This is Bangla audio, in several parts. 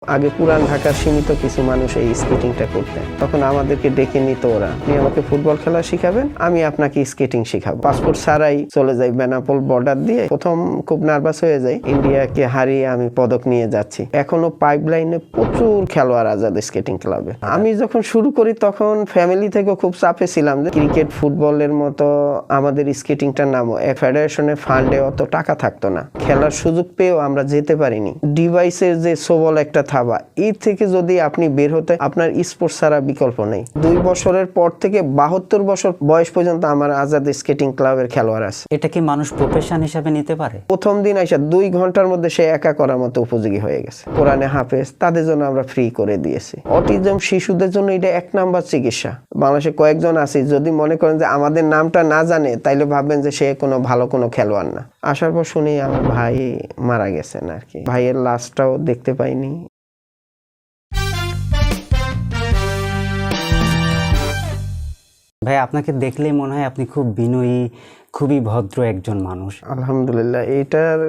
আগে পুরান ঢাকার সীমিত কিছু মানুষ এই স্কেটিংটা করতেন, তখন আমাদেরকে ডেকে নিত ওরা, আপনি আমাকে ফুটবল খেলা শিখাবেন, আমি আপনাকে স্কেটিং শিখাবো। পাসপোর্ট ছাড়াই চলে যাই বেনাপোল বর্ডার দিয়ে। প্রথম খুব নার্ভাস হয়ে যাই, ইন্ডিয়াকে হারিয়ে আমি পদক নিয়ে যাচ্ছি। এখনো পাইপলাইনে প্রচুর খেলোয়াড় আজাদ স্কেটিং ক্লাবে। আমি যখন শুরু করি তখন ফ্যামিলি থেকে খুব চাপে ছিলাম যে ক্রিকেট ফুটবলের মতো আমাদের স্কেটিংটার নামও ফেডারেশনের ফান্ডে অত টাকা থাকতো না, খেলার সুযোগ পেয়েও আমরা যেতে পারিনি। ডিভাইসের যে সবল একটা থাবা, এর থেকে যদি আপনি বের হতে, আপনার স্পোর্টস ছাড়া বিকল্প নেই। 2 বছরের পর থেকে 72 বছর বয়স পর্যন্ত আমার আজাদ স্কেটিং ক্লাবের খেলোয়াড় আছে। এটা কি মানুষ প্রফেশন হিসেবে নিতে পারে? প্রথম দিন আইসা 2 ঘন্টার মধ্যে সে একা করার মতো উপযোগী হয়ে গেছে। কোরআনে হাফেজ, তাদের জন্য আমরা ফ্রি করে দিয়েছি। অটিজম শিশুদের জন্য এটা 1 নাম্বার চিকিৎসা। বাংলাদেশে কয়েকজন আছে, যদি মনে করেন যে আমাদের নামটা না জানে, তাইলে ভাববেন যে সে কোনো ভালো কোনো খেলোয়াড় না। আসার পর শুনি আমার ভাই মারা গেছেন আর কি। ভাইয়ের লাশটাও দেখতে পাইনি। ভাই, আপনাকে দেখলেই মনে হয় আপনি খুব বিনয়ী, খুবই ভদ্র একজন মানুষ। আলহামদুলিল্লাহ, এইটার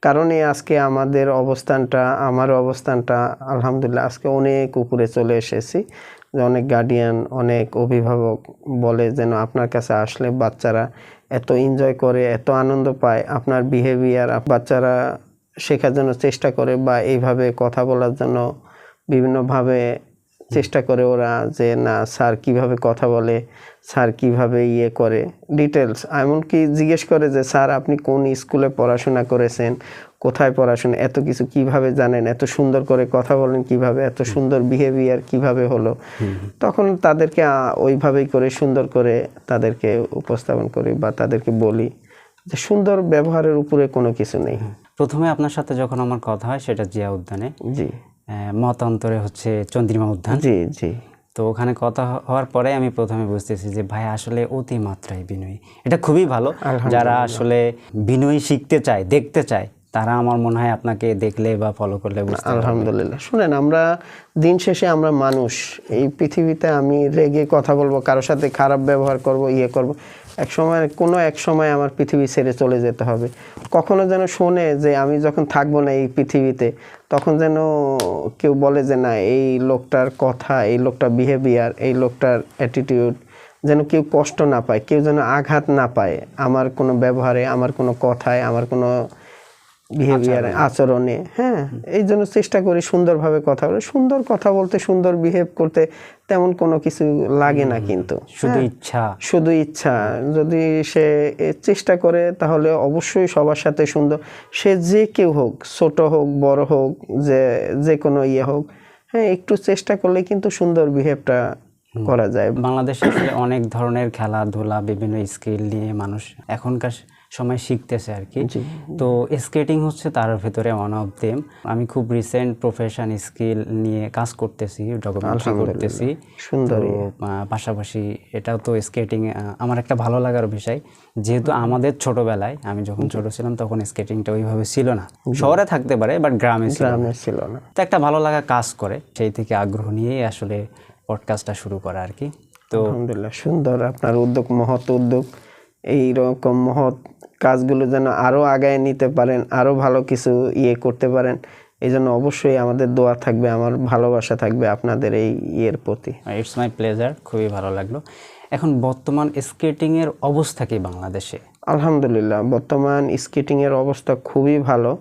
কারণে আজকে আমাদের অবস্থানটা, আমার অবস্থানটা আলহামদুলিল্লাহ আজকে অনেক উপরে চলে এসেছি। যে অনেক গার্ডিয়ান, অনেক অভিভাবক বলে যেন আপনার কাছে আসলে বাচ্চারা এত এনজয় করে, এত আনন্দ পায়, আপনার বিহেভিয়ার বাচ্চারা শেখার জন্য চেষ্টা করে, বা এইভাবে কথা বলার জন্য বিভিন্নভাবে চেষ্টা করে ওরা, যে না স্যার কিভাবে কথা বলে, স্যার কিভাবে ইয়ে করে, ডিটেলস এমনকি জিজ্ঞেস করে যে স্যার আপনি কোন স্কুলে পড়াশোনা করেছেন, কোথায় পড়াশোনা, এত কিছু কিভাবে জানেন, এত সুন্দর করে কথা বলেন কিভাবে, এত সুন্দর বিহেভিয়ার কিভাবে হলো। তখন তাদেরকে ওইভাবেই করে সুন্দর করে তাদেরকে উপস্থাপন করি, বা তাদেরকে বলি যে সুন্দর ব্যবহারের উপরে কোনো কিছু নেই। প্রথমে আপনার সাথে যখন আমার কথা হয় সেটা জিয়া উদ্যানে, জি, মতান্তরে হচ্ছে চন্দ্রিমা উদ্যান। জি জি। তো ওখানে কথা হওয়ার পরে আমি প্রথমে বুঝতেছি যে ভাই আসলে অতিমাত্রায় বিনয়ী। এটা খুবই ভালো। যারা আসলে বিনয়ী শিখতে চায়, দেখতে চায়, তারা আমার মনে হয় আপনাকে দেখলে বা ফলো করলে বুঝতে পারবে। আলহামদুলিল্লাহ। শুনেন, আমরা দিন শেষে আমরা মানুষ। এই পৃথিবীতে আমি রেগে কথা বলবো, কারোর সাথে খারাপ ব্যবহার করব, ইয়ে করব, এক সময় আমার পৃথিবী ছেড়ে চলে যেতে হবে। কখনো যেন শোনে যে আমি যখন থাকবো না এই পৃথিবীতে, তখন যেন কেউ বলে যে না, এই লোকটার কথা, এই লোকটার বিহেভিয়ার, এই লোকটার অ্যাটিটিউড যেন কেউ কষ্ট না পায়, কেউ যেন আঘাত না পায় আমার কোনো ব্যবহারে, আমার কোনো কথায়, আমার কোনো বিহেভিয়ারে, আচরণে। হ্যাঁ, এই জন্য চেষ্টা করি সুন্দরভাবে কথা বলে। সুন্দর কথা বলতে, সুন্দর বিহেভ করতে তেমন কোনো কিছু লাগে না, কিন্তু শুধু ইচ্ছা যদি সে চেষ্টা করে, তাহলে অবশ্যই সবার সাথে সুন্দর, সে যে কেউ হোক, ছোট হোক বড় হোক, যে কোনো ইয়ে হোক, হ্যাঁ একটু চেষ্টা করলে কিন্তু সুন্দর বিহেভটা করা যায়। বাংলাদেশে আসলে অনেক ধরনের খেলাধুলা, বিভিন্ন স্কিল নিয়ে মানুষ এখনকার সময় শিখতেছে আর কি। তো স্কেটিং হচ্ছে তার ভিতরে ওয়ান অফ দেম। আমি খুব রিসেন্ট প্রফেশন স্কিল নিয়ে কাজ করতেছি, ডকুমেন্টারি করতেছি। সুন্দর। পাশাপাশি এটাও তো স্কেটিং আমার একটা ভালো লাগার বিষয়, যেহেতু আমাদের ছোটবেলায়, আমি যখন ছোট ছিলাম তখন স্কেটিংটা ওইভাবে ছিল না। শহরে থাকতে পারে, বাট গ্রামে ছিল না। তো একটা ভালো লাগা কাজ করে, সেই থেকে আগ্রহ নিয়েই আসলে পডকাস্টটা শুরু করা আর কি। তো আলহামদুলিল্লাহ, সুন্দর আপনার উদ্যোগ, মহৎ উদ্যোগ। এইরকম মহৎ কাজগুলো যেন আরো আগায় নিতে পারেন, আরো ভালো কিছু ইয়ে করতে পারেন, এই জন্য অবশ্যই আমাদের দোয়া থাকবে, আমার ভালোবাসা থাকবে আপনাদের এই ইয়ের প্রতি। ইটস মাই প্লেজার, খুবই ভালো লাগলো। এখন বর্তমান স্কেটিং এর অবস্থা কি বাংলাদেশে? আলহামদুলিল্লাহ, বর্তমান স্কেটিং এর অবস্থা খুবই ভালো।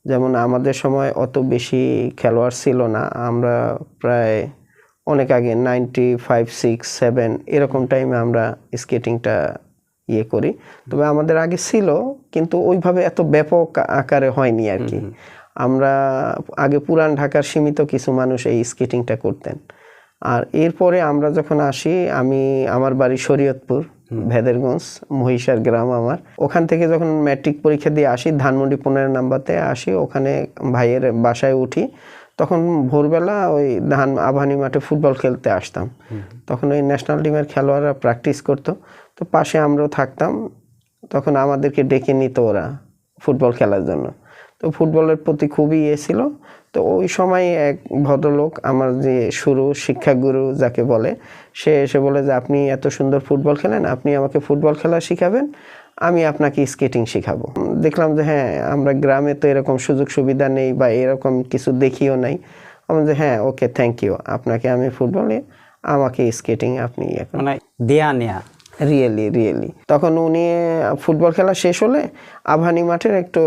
যেমন আমাদের সময় অত বেশি খেলোয়াড় ছিল না, আমরা প্রায় অনেক আগে 95, 6, 7 এরকম টাইমে আমরা স্কেটিংটা ইয়ে করি। তবে আমাদের আগে ছিল, কিন্তু ওইভাবে এত ব্যাপক আকারে হয়নি আর কি। আমরা আগে পুরান ঢাকার সীমিত কিছু মানুষ এই স্কেটিংটা করতেন। আর এরপরে আমরা যখন আসি, আমার বাড়ি শরীয়তপুর, ভেদেরগঞ্জ, মহিষার গ্রাম আমার। ওখান থেকে যখন ম্যাট্রিক পরীক্ষা দিয়ে আসি, ধানমন্ডি 15 নাম্বারতে আসি, ওখানে ভাইয়ের বাসায় উঠি। তখন ভোরবেলা ওই আবাহনী মাঠে ফুটবল খেলতে আসতাম। তখন ওই ন্যাশনাল টিমের খেলোয়াড়রা প্র্যাকটিস করতো, তো পাশে আমরাও থাকতাম। তখন আমাদেরকে ডেকে নিত ওরা ফুটবল খেলার জন্য। তো ফুটবলের প্রতি খুবই ইয়ে ছিল। তো ওই সময় এক ভদ্রলোক, আমার যে শিক্ষাগুরু যাকে বলে, সে এসে বলে যে আপনি এত সুন্দর ফুটবল খেলেন, আপনি আমাকে ফুটবল খেলা শিখাবেন, আমি আপনাকে স্কেটিং শিখাবো। দেখলাম যে হ্যাঁ, আমরা গ্রামে তো এরকম সুযোগ সুবিধা নেই, বা এরকম কিছু দেখিও নাই। আমি যে হ্যাঁ ওকে থ্যাংক ইউ, আপনাকে আমি ফুটবলে, আমাকে স্কেটিং আপনি মানে দেয়া নেয়া। রিয়েলি তখন উনি ফুটবল খেলা শেষ হলে আভানি মাঠের একটু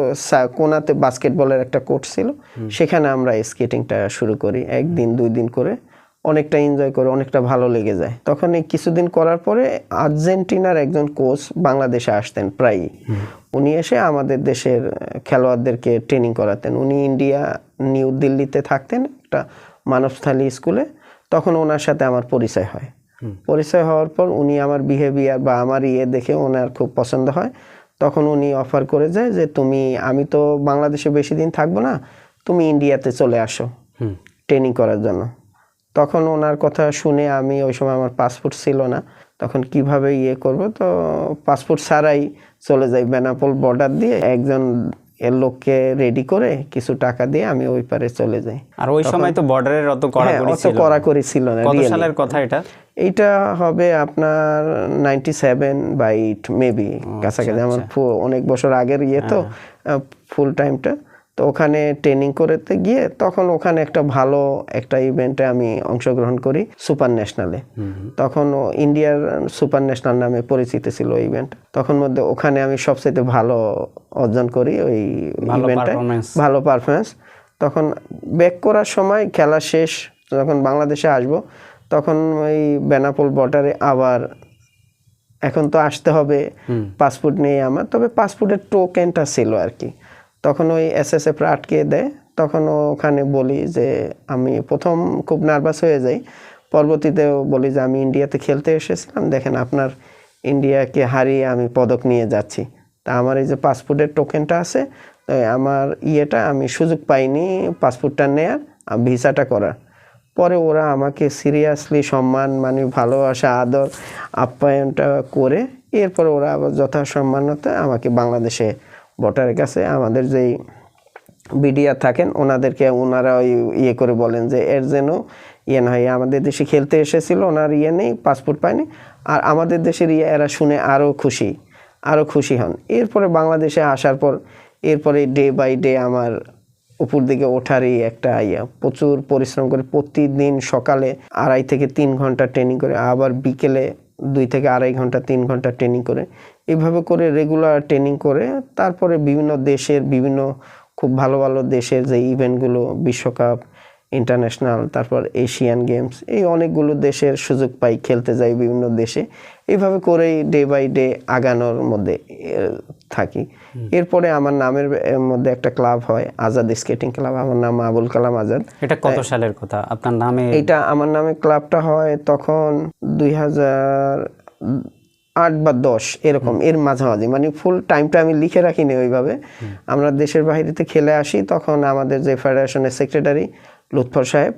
কোনাতে বাস্কেটবলের একটা কোর্ট ছিল, সেখানে আমরা স্কেটিংটা শুরু করি, 1 দিন 2 দিন করে অনেকটা এনজয় করে, অনেকটা ভালো লেগে যায়। তখন এই কিছুদিন করার পরে আর্জেন্টিনার একজন কোচ বাংলাদেশে আসতেন প্রায়ই, উনি এসে আমাদের দেশের খেলোয়াড়দেরকে ট্রেনিং করাতেন। উনি ইন্ডিয়া নিউ দিল্লিতে থাকতেন একটা মানবস্থলী স্কুলে। তখন ওনার সাথে আমার পরিচয় হয়। পরিচয় হওয়ার পর উনি আমার বিহেভিয়ার বা আমার দেখে ওনার খুব পছন্দ হয়। তখন উনি অফার করে যায় যে আমি তো বাংলাদেশে বেশি দিন থাকবো না, তুমি ইন্ডিয়াতে চলে আসো ট্রেনিং করার জন্য। তখন ওনার কথা শুনে আমি ওই সময় আমার পাসপোর্ট ছিল না, তখন কিভাবে করব, তো পাসপোর্ট ছাড়াই চলে যাই বেনাপোল বর্ডার দিয়ে, একজন এর লোককে রেডি করে কিছু টাকা দিয়ে আমি ওই পারে চলে যাই। আর ওই সময় তো বর্ডারের অত কড়াকড়ি ছিল না। কত সালের কথা এটা? এইটা হবে আপনার 97 বা 8 মেবি, কাছাকাছি। আমার অনেক বছর আগের তো ফুল টাইমটা। তো ওখানে ট্রেনিং করতে গিয়ে তখন ওখানে একটা ভালো একটা ইভেন্টে আমি অংশগ্রহণ করি, সুপার ন্যাশনালে। তখন ইন্ডিয়ার সুপার ন্যাশনাল নামে পরিচিত ছিল ইভেন্ট। তখন মধ্যে ওখানে আমি সবচেয়ে ভালো অর্জন করি ওই ইভেন্টে, ভালো পারফরমেন্স। তখন ব্যাক করার সময় খেলা শেষ, যখন বাংলাদেশে আসব তখন ওই বেনাপোল বর্ডারে আবার এখন তো আসতে হবে পাসপোর্ট নিয়ে আমার, তবে পাসপোর্টের টোকেনটা ছিল আর কি। তখন ওই SSF আটকে দেয়। তখন ওখানে বলি যে আমি প্রথম খুব নার্ভাস হয়ে যাই, পরবর্তীতেও বলি যে আমি ইন্ডিয়াতে খেলতে এসেছিলাম, দেখেন আপনার ইন্ডিয়াকে হারিয়ে আমি পদক নিয়ে যাচ্ছি। তা আমার এই যে পাসপোর্টের টোকেনটা আছে, আমার আমি সুযোগ পাইনি পাসপোর্টটা নেয়ার, ভিসাটা করার। পরে ওরা আমাকে সিরিয়াসলি সম্মান মানে ভালোবাসা আদর আপ্যায়নটা করে এরপর ওরা আবার যথাসম্মানতা আমাকে বাংলাদেশে বর্ডারের কাছে আমাদের যেই বিডিআর থাকেন ওনাদেরকে ওনারা করে বলেন যে এর যেন নয়, আমাদের দেশে খেলতে এসেছিল, ওনার নেই, পাসপোর্ট পায়নি, আর আমাদের দেশের এরা শুনে আরও খুশি হন। এরপরে বাংলাদেশে আসার পর এরপরে ডে বাই ডে আমার উপর দিকে ওঠারই একটা প্রচুর পরিশ্রম করে প্রতিদিন সকালে 2.5 থেকে 3 ঘন্টা ট্রেনিং করে, আবার বিকেলে 2 থেকে 2.5 ঘন্টা 3 ঘন্টা ট্রেনিং করে, এইভাবে করে রেগুলার ট্রেনিং করে তারপরে বিভিন্ন দেশের খুব ভালো ভালো দেশের যে ইভেন্টগুলো, বিশ্বকাপ, ইন্টারন্যাশনাল, তারপর এশিয়ান গেমস, এই অনেকগুলো দেশের সুযোগ পাই, খেলতে যাই বিভিন্ন দেশে। এইভাবে করেই ডে বাই ডে আগানোর মধ্যে থাকি। এরপরে আমার নামের মধ্যে একটা ক্লাব হয়, আজাদ স্কেটিং ক্লাব। আমার নাম আবুল কালাম আজাদ। এটা কত সালের কথা আপনার নামে? এটা আমার নামে ক্লাবটা হয় তখন 2008 বা 10 এরকম, এর মাঝামাঝি, মানে ফুল টাইমটা আমি লিখে রাখিনি ওইভাবে। আমরা দেশের বাইরেতে খেলে আসি, তখন আমাদের যে ফেডারেশনের সেক্রেটারি লুৎফর সাহেব,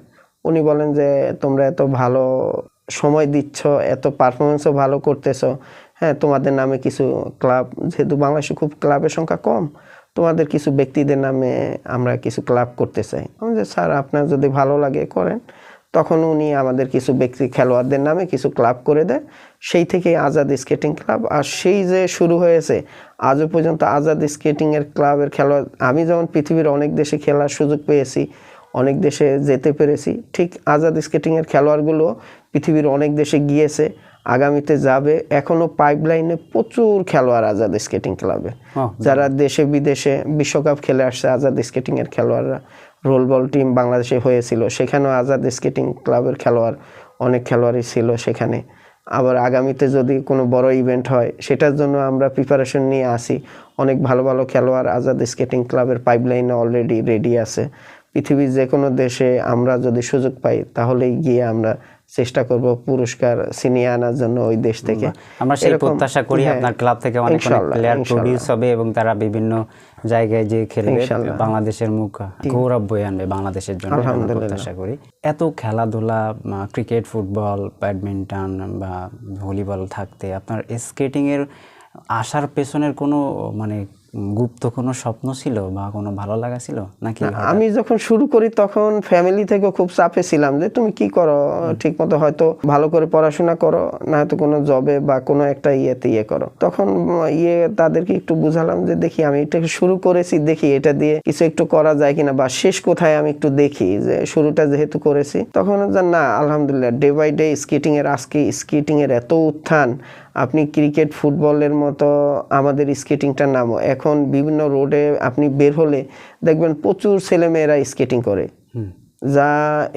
উনি বলেন যে তোমরা এত ভালো সময় দিচ্ছ, এত পারফরমেন্সও ভালো করতেছো, হ্যাঁ তোমাদের নামে কিছু ক্লাব, যেহেতু বাংলাদেশে খুব ক্লাবের সংখ্যা কম, তোমাদের কিছু ব্যক্তিদের নামে আমরা কিছু ক্লাব করতে চাই। আমি যে স্যার আপনার যদি ভালো লাগে করেন। তখন উনি আমাদের কিছু ব্যক্তি খেলোয়াড়দের নামে কিছু ক্লাব করে দেয়, সেই থেকে আজাদ স্কেটিং ক্লাব। আর সেই যে শুরু হয়েছে আজও পর্যন্ত আজাদ স্কেটিংয়ের ক্লাবের খেলোয়াড়, আমি যেমন পৃথিবীর অনেক দেশে খেলার সুযোগ পেয়েছি, অনেক দেশে যেতে পেরেছি, ঠিক আজাদ স্কেটিংয়ের খেলোয়াড়গুলো পৃথিবীর অনেক দেশে গিয়েছে, আগামীতে যাবে। এখনও পাইপলাইনে প্রচুর খেলোয়াড় আজাদ স্কেটিং ক্লাবে, যারা দেশে বিদেশে বিশ্বকাপ খেলে আসছে আজাদ স্কেটিংয়ের খেলোয়াড়রা। রোল বল টিম বাংলাদেশে হয়েছিল, সেখানেও আজাদ স্কেটিং ক্লাবের অনেক খেলোয়াড়ই ছিল সেখানে। আবার আগামীতে যদি কোনো বড় ইভেন্ট হয় সেটার জন্য আমরা প্রিপারেশন নিয়ে আসি। অনেক ভালো ভালো খেলোয়াড় আজাদ স্কেটিং ক্লাবের পাইপলাইনে অলরেডি রেডি আছে। পৃথিবীর যে কোনো দেশে আমরা যদি সুযোগ পাই তাহলেই গিয়ে আমরা চেষ্টা করব পুরস্কার ছিনিয়ে আনার জন্য ওই দেশ থেকে। আমরা সেই প্রত্যাশা করি আপনার ক্লাব থেকে অনেক প্লেয়ার প্রডিউস হবে এবং তারা বিভিন্ন জায়গায় যে খেলবে, বাংলাদেশের মুখ গৌরব বয়ে আনবে বাংলাদেশের জন্য, প্রত্যাশা করি। এত খেলাধুলা, ক্রিকেট, ফুটবল, ব্যাডমিন্টন বা ভলিবল থাকতে আপনার স্কেটিং এর আসার পেছনের কোনো গুপ্ত কোনো স্বপ্ন ছিল বা কোনো ভালো লাগা ছিল নাকি? আমি যখন শুরু করি তখন ফ্যামিলি থেকে খুব চাপে ছিলাম যে তুমি কি করো, ঠিক মতো হয়তো ভালো করে পড়াশোনা করো, না হয়তো কোনো জবে বা কোনো একটা ইয়েতে ইয়ে করো। তখন তাদেরকে একটু বুঝালাম যে দেখি আমি এটাকে শুরু করেছি, দেখি এটা দিয়ে কিছু একটু করা যায় কিনা বা শেষ কোথায় আমি একটু দেখি, যে শুরুটা যেহেতু করেছি তখন না আলহামদুলিল্লাহ ডে বাই ডে স্কেটিং এর আজকে স্কেটিং এর এত উত্থান। আপনি ক্রিকেট ফুটবলের মতো আমাদের স্কেটিংটার নামও এখন বিভিন্ন রোডে আপনি বের হলে দেখবেন প্রচুর ছেলেমেয়েরা স্কেটিং করে, যা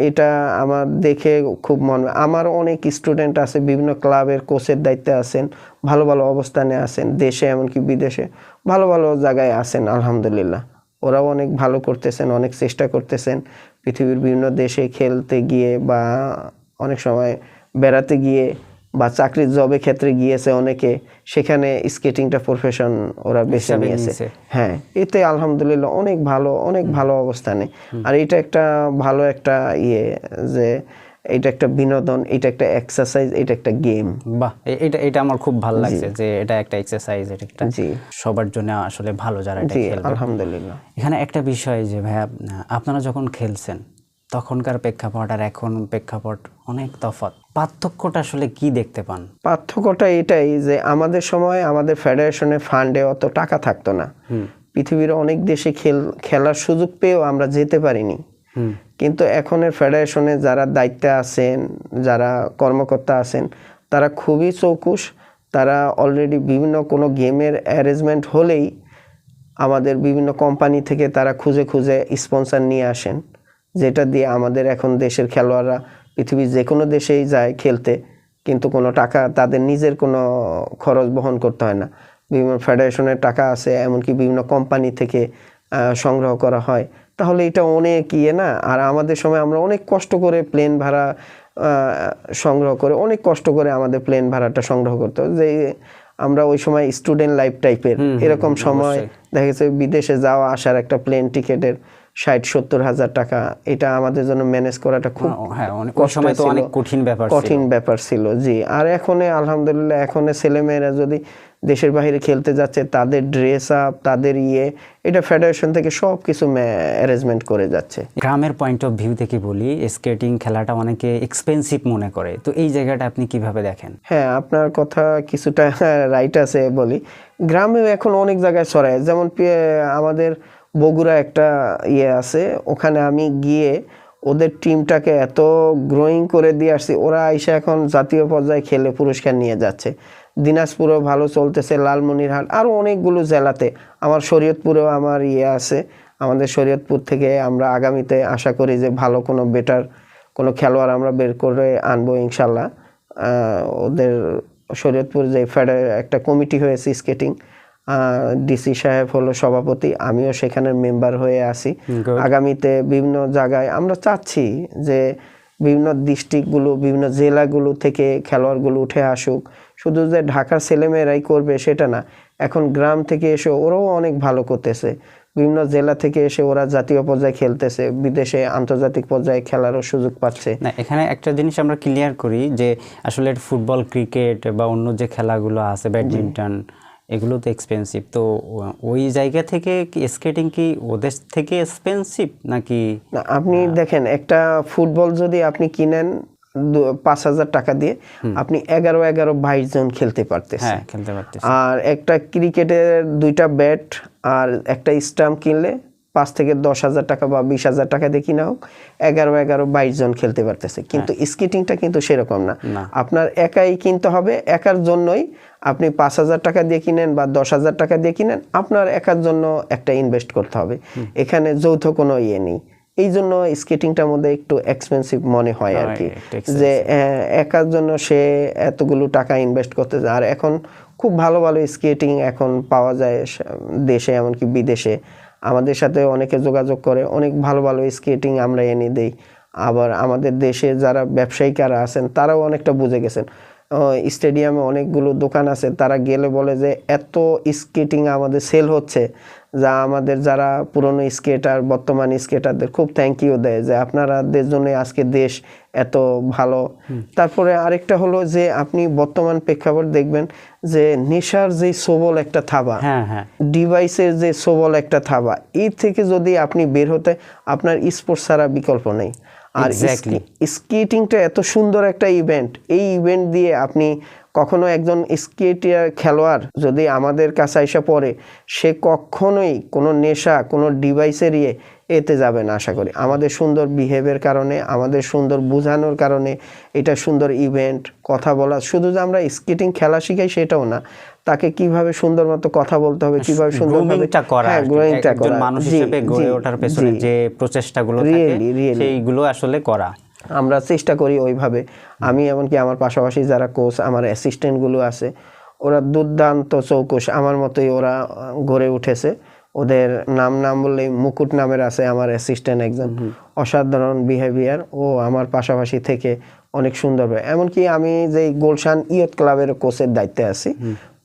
এটা আমার দেখে খুব আমার অনেক স্টুডেন্ট আছে বিভিন্ন ক্লাবের কোচের দায়িত্বে আছেন, ভালো ভালো অবস্থানে আছেন, দেশে এমনকি বিদেশে ভালো ভালো জায়গায় আছেন আলহামদুলিল্লাহ। ওরাও অনেক ভালো করতেছেন, অনেক চেষ্টা করতেছেন পৃথিবীর বিভিন্ন দেশে খেলতে গিয়ে বা অনেক সময় বেড়াতে গিয়ে বা চাকরির জবে ক্ষেত্রে গিয়েছে অনেকে, সেখানে স্কেটিংটা প্রফেশন ওরা বেছে নিয়েছে। হ্যাঁ, এতে আলহামদুলিল্লাহ অনেক ভালো অবস্থানে। আর এটা একটা ভালো একটা যে এটা একটা বিনোদন, এটা একটা এক্সারসাইজ, এটা একটা গেম। বাহ, এটা আমার খুব ভালো লাগছে যে এটা একটা এক্সারসাইজ, এটা একটা সবার জন্য আসলে ভালো যারা এটা খেলবে। আলহামদুলিল্লাহ। এখানে একটা বিষয় যে ভাইয়া, আপনারা যখন খেলছেন তখনকার প্রেক্ষাপট আর এখন প্রেক্ষাপট অনেক তফাৎ, পার্থক্যটা আসলে কি দেখতে পান? পার্থক্যটা এটাই যে আমাদের সময় আমাদের ফেডারেশনের ফান্ডে অত টাকা থাকতো না, পৃথিবীর অনেক দেশে খেলার সুযোগ পেয়েও আমরা যেতে পারিনি। কিন্তু এখনের ফেডারেশনে যারা দায়িত্বে আছেন, যারা কর্মকর্তা আছেন, তারা খুবই চৌকুশ। তারা অলরেডি বিভিন্ন কোনো গেমের অ্যারেঞ্জমেন্ট হলেই আমাদের বিভিন্ন কোম্পানি থেকে তারা খুঁজে খুঁজে স্পন্সর নিয়ে আসেন, যেটা দিয়ে আমাদের এখন দেশের খেলোয়াড়রা পৃথিবীর যে কোনো দেশেই যায় খেলতে, কিন্তু কোনো টাকা তাদের নিজের কোনো খরচ বহন করতে হয় না। বিভিন্ন ফেডারেশনের টাকা আছে, এমনকি বিভিন্ন কোম্পানি থেকে সংগ্রহ করা হয়। তাহলে এটা অনেক না। আর আমাদের সময় আমরা অনেক কষ্ট করে প্লেন ভাড়া সংগ্রহ করে, অনেক কষ্ট করে আমাদের প্লেন ভাড়াটা সংগ্রহ করতে, যে আমরা ওই সময় স্টুডেন্ট লাইফ টাইপের এরকম সময় দেখা গেছে বিদেশে যাওয়া আসার একটা প্লেন টিকেটের 60-70 হাজার টাকা, এটা আমাদের জন্য ম্যানেজ করাটা খুব কঠিন ব্যাপার ছিল। জি। আর এখন আলহামদুলিল্লাহ এখন ছেলেমেয়েরা যদি দেশের বাইরে খেলতে যাচ্ছে, তাদের ড্রেস আপ, তাদের এটা ফেডারেশন থেকে সব কিছু অ্যারেঞ্জমেন্ট করে যাচ্ছে। গ্রামের পয়েন্ট অফ ভিউ থেকে বলি, স্কেটিং খেলাটা অনেকে এক্সপেন্সিভ মনে করে, তো এই জায়গাটা আপনি কিভাবে দেখেন? হ্যাঁ, আপনার কথা কিছুটা রাইট আছে। বলি গ্রামেও এখন অনেক জায়গায় ছড়ায়, যেমন আমাদের বগুড়া একটা আছে, ওখানে আমি গিয়ে ওদের টিমটাকে এত গ্রোয়িং করে দিয়ে আসছি, ওরা আইসা এখন জাতীয় পর্যায়ে খেলে পুরস্কার নিয়ে যাচ্ছে। দিনাজপুরেও ভালো চলতেছে, লালমনিরহাট, আরও অনেকগুলো জেলাতে। আমার শরীয়তপুরেও আমার আছে, আমাদের শরীয়তপুর থেকে আমরা আগামীতে আশা করি যে ভালো কোনো বেটার কোনো খেলোয়াড় আমরা বের করে আনবো ইনশাল্লাহ। ওদের শরীয়তপুর যে একটা কমিটি হয়েছে স্কেটিং, ডিসি সাহেব হলো সভাপতি, আমিও সেখানের মেম্বার হয়ে আছি। আগামীতে বিভিন্ন জায়গায় আমরা চাচ্ছি যে বিভিন্ন ডিস্ট্রিক্টগুলো, বিভিন্ন জেলাগুলো থেকে খেলোয়াড়গুলো উঠে আসুক। শুধু যে ঢাকার ছেলেমেয়েরাই করবে সেটা না, এখন গ্রাম থেকে এসে ওরাও অনেক ভালো করতেছে, বিভিন্ন জেলা থেকে এসে ওরা জাতীয় পর্যায়ে খেলতেছে, বিদেশে আন্তর্জাতিক পর্যায়ে খেলারও সুযোগ পাচ্ছে। না, এখানে একটা জিনিস আমরা ক্লিয়ার করি যে আসলে ফুটবল, ক্রিকেট বা অন্য যে খেলাগুলো আছে, ব্যাডমিন্টন, এগুলো তো এক্সপেন্সিভ। তো ওই জায়গা থেকে কি স্কেটিং কি ওদের থেকে এক্সপেন্সিভ নাকি? না, আপনি দেখেন একটা ফুটবল যদি আপনি কিনেন 5,000 টাকা দিয়ে, আপনি 11-22 জন খেলতে পারতেছেন। আর একটা ক্রিকেটের 2টা ব্যাট আর একটা স্টাম্প কিনলে 5 থেকে 10,000 টাকা বা 20,000 টাকা দিয়ে কিনা হোক, 11-22 জন খেলতে পারতেছে। কিন্তু স্কেটিংটা কিন্তু সেরকম না, আপনার একাই কিনতে হবে। একার জন্যই আপনি 5,000 টাকা দিয়ে কিনেন বা 10,000 টাকা দিয়ে কিনেন, আপনার একার জন্য একটা ইনভেস্ট করতে হবে। এখানে যৌথ কোনো নেই। এই জন্য স্কেটিংটার মধ্যে একটু এক্সপেন্সিভ মনে হয় আর কি, যে একার জন্য সে এতগুলো টাকা ইনভেস্ট করতে যায়। আর এখন খুব ভালো ভালো স্কেটিং এখন পাওয়া যায় দেশে এমনকি বিদেশে। আমাদের সাথে অনেকে যোগাযোগ করে, অনেক ভালো ভালো স্কেটিং আমরা এনে দেই। আবার আমাদের দেশে যারা ব্যবসায়িকারা আছেন তারাও অনেকটা বুঝে গেছেন। স্টেডিয়ামে অনেকগুলো দোকান আছে, তারা গেলে বলে যে এত স্কেটিং আমাদের সেল হচ্ছে যা আমাদের যারা পুরনো স্কেটার বর্তমান স্কেটারদের খুব থ্যাংক ইউ দেয় যে আপনাদের জন্য আজকে দেশ এত ভালো। তারপরে আরেকটা হলো যে আপনি বর্তমান প্রেক্ষাপট দেখবেন যে নেশার যে সবল একটা থাবা, ডিভাইসের যে সবল একটা থাবা, এই থেকে যদি আপনি বের হতে আপনার স্পোর্টস ছাড়া বিকল্প নেই। আর স্কেটিংটা এত সুন্দর একটা ইভেন্ট, এই ইভেন্ট দিয়ে আপনি কখনো একজন স্কেটিয়ার খেলোয়াড় যদি আমাদের কাছে এসে পড়ে সে কখনোই কোনো নেশা কোনো ডিভাইসের এতে যাবে না আশা করি। আমাদের সুন্দর বিহেভের কারণে, আমাদের সুন্দর বোঝানোর কারণে, এটা সুন্দর ইভেন্ট, কথা বলা, শুধু যে আমরা স্কেটিং খেলা শিখাই সেটাও না, তাকে কিভাবে সুন্দর মতো কথা বলতে হবে, কিভাবে সুন্দরভাবে গ্রোইংটা করা, মানুষ হিসেবে গড়ে ওঠার পেছনে যে প্রচেষ্টাগুলো থাকে সেইগুলো আসলে করা আমরা চেষ্টা করি ওইভাবে। আমি এমনকি আমার পাশাপাশি যারা কোচ আমার অ্যাসিস্ট্যান্টগুলো আছে ওরা দুর্দান্ত চৌকস, আমার মতোই ওরা গড়ে উঠেছে। ওদের নাম বললেই মুকুট নামের আছে আমার অ্যাসিস্ট্যান্ট একজন, অসাধারণ বিহেভিয়ার, ও আমার পাশাপাশি থেকে অনেক সুন্দরভাবে। এমনকি আমি যে গুলশান ইয়ুথ ক্লাবের কোচের দায়িত্বে আছি,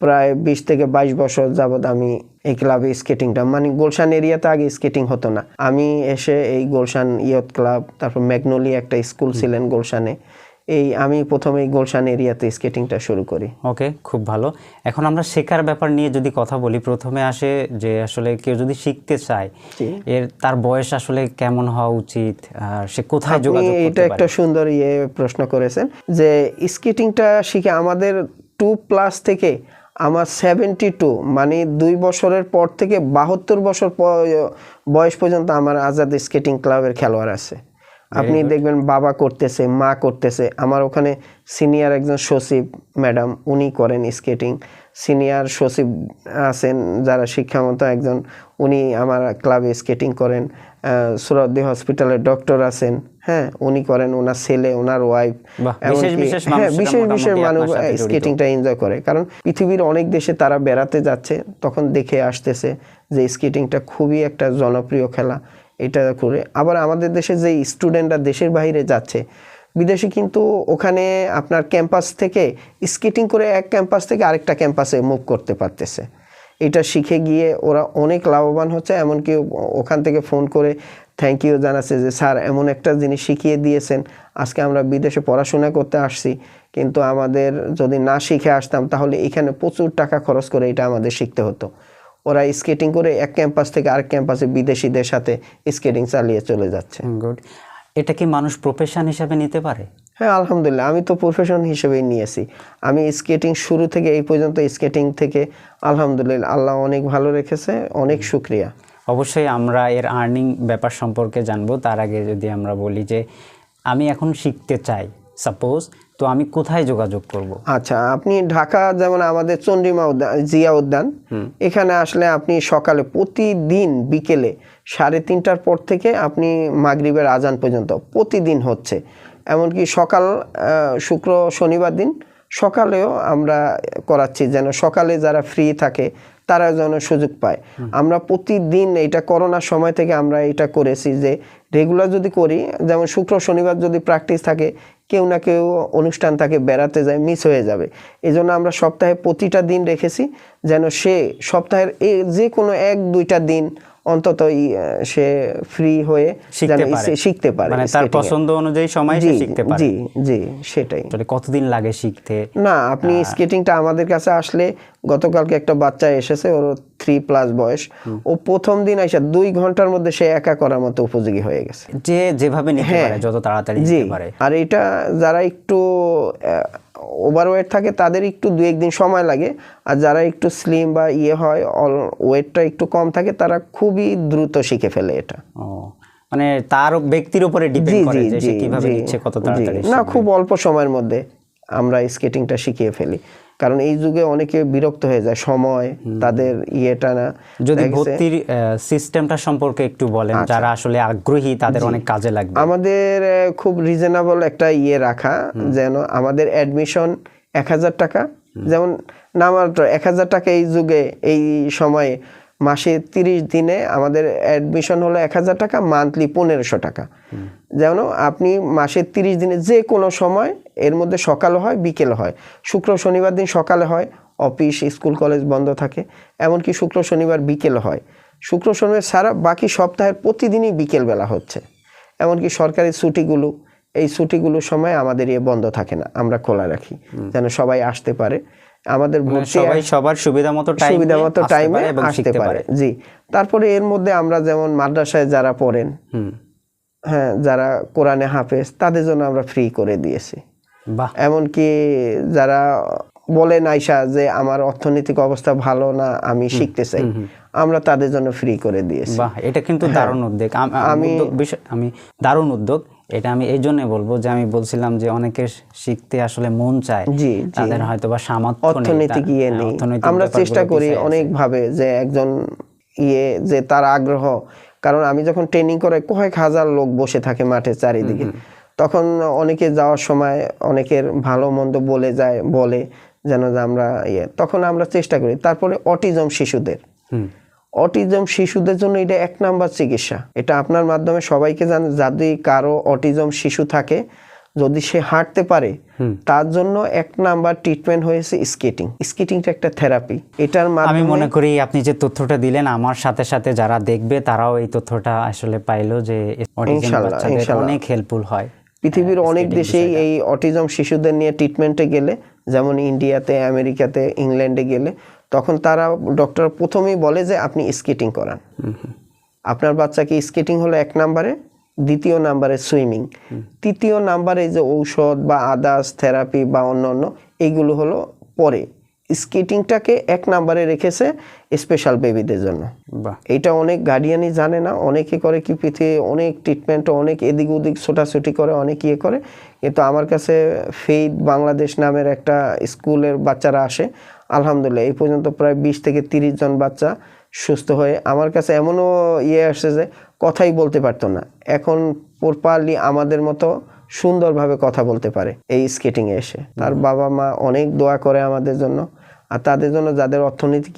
প্রায় 20 থেকে 22 বছর যাবৎ আমি এই ক্লাবে স্কেটিংটা, মানে গুলশান এরিয়াতে আগে স্কেটিং হতো না, আমি এসে এই গুলশান ইয়ুথ ক্লাব, তারপর ম্যাগনোলি একটা স্কুল ছিলেন গুলশানে, এই আমি প্রথমে এই গুলশান এরিয়াতে স্কেটিংটা শুরু করি। ওকে, খুব ভালো। এখন আমরা শেখার ব্যাপার নিয়ে যদি কথা বলি, প্রথমে আসে যে আসলে কেউ যদি শিখতে চায় তার বয়স আসলে কেমন হওয়া উচিত, আর সে কোথায় যোগাযোগ করতে পারে? এটা একটা সুন্দর প্রশ্ন করেছেন যে স্কেটিংটা শিখে আমাদের 2+ থেকে আমার 72 মানে 2 বছরের পর থেকে 72 বছর বয়স পর্যন্ত আমার আজাদ স্কেটিং ক্লাবের খেলোয়াড় আছে। আপনি দেখবেন বাবা করতেছে, মা করতেছে, আমার ওখানে সিনিয়র একজন সচিব ম্যাডাম উনি করেন স্কেটিং, সিনিয়র সচিব আছেন যারা শিক্ষামন্ত একজন, উনি আমার ক্লাবে স্কেটিং করেন, সুরাদ্দি হসপিটালের ডক্টর আছেন, হ্যাঁ উনি করেন, ওনার ছেলে, ওনার ওয়াইফ, বিশেষ মানুষ স্কেটিংটা এনজয় করে। কারণ পৃথিবীর অনেক দেশে তারা বেড়াতে যাচ্ছে, তখন দেখে আসতেছে যে স্কেটিংটা খুবই একটা জনপ্রিয় খেলা, এটা করে। আবার আমাদের দেশে যে স্টুডেন্টরা দেশের বাইরে যাচ্ছে বিদেশে, কিন্তু ওখানে আপনার ক্যাম্পাস থেকে স্কেটিং করে এক ক্যাম্পাস থেকে আরেকটা ক্যাম্পাসে মুভ করতে পারতেছে, এটা শিখে গিয়ে ওরা অনেক লাভবান হচ্ছে। এমনকি ওখান থেকে ফোন করে থ্যাংক ইউ জানাচ্ছে যে স্যার এমন একটা জিনিস শিখিয়ে দিয়েছেন, আজকে আমরা বিদেশে পড়াশোনা করতে আসছি, কিন্তু আমাদের যদি না শিখে আসতাম তাহলে এখানে প্রচুর টাকা খরচ করে এটা আমাদের শিখতে হতো। ওরা স্কেটিং করে এক ক্যাম্পাস থেকে আরেক ক্যাম্পাসে বিদেশিদের সাথে স্কেটিং চালিয়ে চলে যাচ্ছে। গুড। এটা কি মানুষ প্রফেশন হিসেবে নিতে পারে? হ্যাঁ আলহামদুলিল্লাহ, আমি তো প্রফেশন হিসেবেই নিয়েছি। আমি স্কেটিং শুরু থেকে এই পর্যন্ত স্কেটিং থেকে আলহামদুলিল্লাহ আল্লাহ অনেক ভালো রেখেছে, অনেক শুকরিয়া। অবশ্যই আমরা এর আর্নিং ব্যাপার সম্পর্কে জানবো। তার আগে যদি আমরা বলি যে আমি এখন শিখতে চাই সাপোজ, তো আমি কোথায় যোগাযোগ করব? আচ্ছা, আপনি ঢাকা যেমন আমাদের চন্দ্রিমা জিয়া উদ্যান, এখানে আসলে আপনি সকালে প্রতিদিন বিকেলে 3:30টার পর থেকে আপনি মাগরিবের আজান পর্যন্ত প্রতিদিন হচ্ছে। এমনকি সকাল শুক্র শনিবার দিন সকালেও আমরা করাচ্ছি, যেন সকালে যারা ফ্রি থাকে তারা যেন সুযোগ পায়। আমরা প্রতিদিন, এটা করোনার সময় থেকে আমরা এটা করেছি যে রেগুলার যদি করি, যেমন শুক্র শনিবার যদি প্র্যাকটিস থাকে, কেউ না কেউ অনুষ্ঠান থাকে, বেড়াতে যায়, মিস হয়ে যাবে। এই জন্য আমরা সপ্তাহে প্রতিটা দিন রেখেছি, যেন সে সপ্তাহের যে কোনো 1-2টা দিন অন্তত সে ফ্রি হয়ে শিখতে পারে, মানে তার পছন্দ অনুযায়ী সময় সে শিখতে পারে। জি জি, সেটাই। কতদিন লাগে শিখতে? না, আপনি স্কেটিংটা আমাদের কাছে আসলে, গতকালকে একটা বাচ্চা এসেছে, ওর 3+ বয়স, ও প্রথম দিন এসে 2 ঘন্টার মধ্যে সে একা করার মতো উপযোগী হয়ে গেছে, যে যেভাবে নিতে পারে, যত তাড়াতাড়ি নিতে পারে। আর এটা যারা একটু ওভারওয়েট থাকে তাদের একটু 2-1 দিন সময় লাগে, আর যারা একটু স্লিম বা হয়, ওয়েটটা একটু কম থাকে, তারা খুবই দ্রুত শিখে ফেলে এটা। মানে তার ব্যক্তির উপরে ডিপেন্ড করে যে সে কিভাবে নিচ্ছে, কত তাড়াতাড়ি। না, খুব অল্প সময়ের মধ্যে আমরা স্কেটিংটা শিখিয়ে ফেলি, কারণ এই যুগে অনেকে বিরক্ত হয়ে যায়, সময় তাদের ইয়েটা না। যদি ভর্তির সিস্টেমটা সম্পর্কে একটু বলেন, যারা আসলে আগ্রহী তাদের অনেক কাজে লাগবে। আমাদের খুব রিজনেবল একটা রাখা, যেন আমাদের অ্যাডমিশন 1000 টাকা, যেমন নামাত্র 1000 টাকা এই যুগে, এই সময়ে মাসে 30 দিনে আমাদের অ্যাডমিশন হলো 1000 টাকা, মান্থলি 1500 টাকা। যেমন আপনি মাসে 30 দিনে যে কোনো সময়, এর মধ্যে সকালে হয় বিকেলে হয়, শুক্র শনিবার দিন সকালে হয়, অফিস স্কুল কলেজ বন্ধ থাকে, এমনকি শুক্র শনিবার বিকেলে হয়। শুক্র শনি ছাড়া বাকি সপ্তাহের প্রতিদিনই বিকেলবেলা হচ্ছে। এমনকি সরকারি ছুটিগুলো, এই ছুটিগুলোর সময় আমাদের বন্ধ থাকে না, আমরা খোলা রাখি যেন সবাই আসতে পারে। আমাদের সবাই সবার সুবিধা মতো টাইমে আসতে পারে। জি, তারপরে এর মধ্যে আমরা যেমন মাদ্রাসায় যারা পড়েন, হ্যাঁ, যারা কোরআনে হাফেজ, তাদের জন্য আমরা ফ্রি করে দিয়েছি। এমনকি যারা বলেন আইসা যে আমার অর্থনৈতিক অবস্থা ভালো না, আমি শিখতে চাই, আমরা তাদের জন্য ফ্রি করে দিয়েছি। বাহ, এটা কিন্তু দারুণ উদ্যোগ। আমি দারুণ উদ্যোগ। এটা আমি এই জন্য বলবো যে আমি বলছিলাম যে অনেকের শিখতে আসলে মন চায়, তাদের হয়তো বা সামর্থ্য নেই, অর্থনৈতিক নেই। আমরা চেষ্টা করি অনেকভাবে যে একজন যে তার আগ্রহ, কারণ আমি যখন ট্রেনিং করে কয়েক হাজার লোক বসে থাকে মাঠে চারিদিকে, তখন অনেকে যাওয়ার সময় অনেকের ভালো মন্দ বলে যায়, বলে যেন আমরা তখন আমরা চেষ্টা করি। তারপরে অটিজম শিশুদের জন্য এটা 1 নাম্বার চিকিৎসা। এটা আপনার মাধ্যমে সবাইকে জানে, যদি কারো অটিজম শিশু থাকে, যদি সে হাঁটতে পারে, তার জন্য 1 নাম্বার ট্রিটমেন্ট হয়েছে স্কেটিং। স্কেটিংটা একটা থেরাপি। এটার মাধ্যমে আমি মনে করি আপনি যে তথ্যটা দিলেন, আমার সাথে সাথে যারা দেখবে তারাও এই তথ্যটা আসলে পাইলো যে অটিজম বাচ্চাদের অনেক হেল্পফুল হয়। পৃথিবীর অনেক দেশেই এই অটিজম শিশুদের নিয়ে ট্রিটমেন্টে গেলে, যেমন ইন্ডিয়াতে, আমেরিকাতে, ইংল্যান্ডে গেলে, তখন তারা ডক্টর প্রথমেই বলে যে আপনি স্কেটিং করান। আপনার বাচ্চাকে স্কেটিং হলো 1 নাম্বারে, 2য় নাম্বারে সুইমিং, 3য় নাম্বারে যে ঔষধ বা আদার্স থেরাপি বা অন্যান্য এইগুলো হলো পরে। স্কেটিংটাকে 1 নাম্বারে রেখেছে স্পেশাল বেবিদের জন্য। এটা অনেক গার্ডিয়ানই জানে না, অনেকে করে কি পৃথিবী অনেক ট্রিটমেন্ট, অনেক এদিক ওদিক ছোটাছুটি করে, অনেক করে। কিন্তু আমার কাছে ফেইথ বাংলাদেশ নামের একটা স্কুলের বাচ্চারা আসে, আলহামদুলিল্লাহ এই পর্যন্ত প্রায় 20 থেকে 30 জন বাচ্চা সুস্থ হয়ে আমার কাছে এমনও আসছে যে কথাই বলতে পারতো না, এখন প্রপারলি আমাদের মতো সুন্দরভাবে কথা বলতে পারে এই স্কেটিংয়ে এসে। তার বাবা মা অনেক দোয়া করে আমাদের জন্য, আর তাদের জন্য যাদের অর্থনৈতিক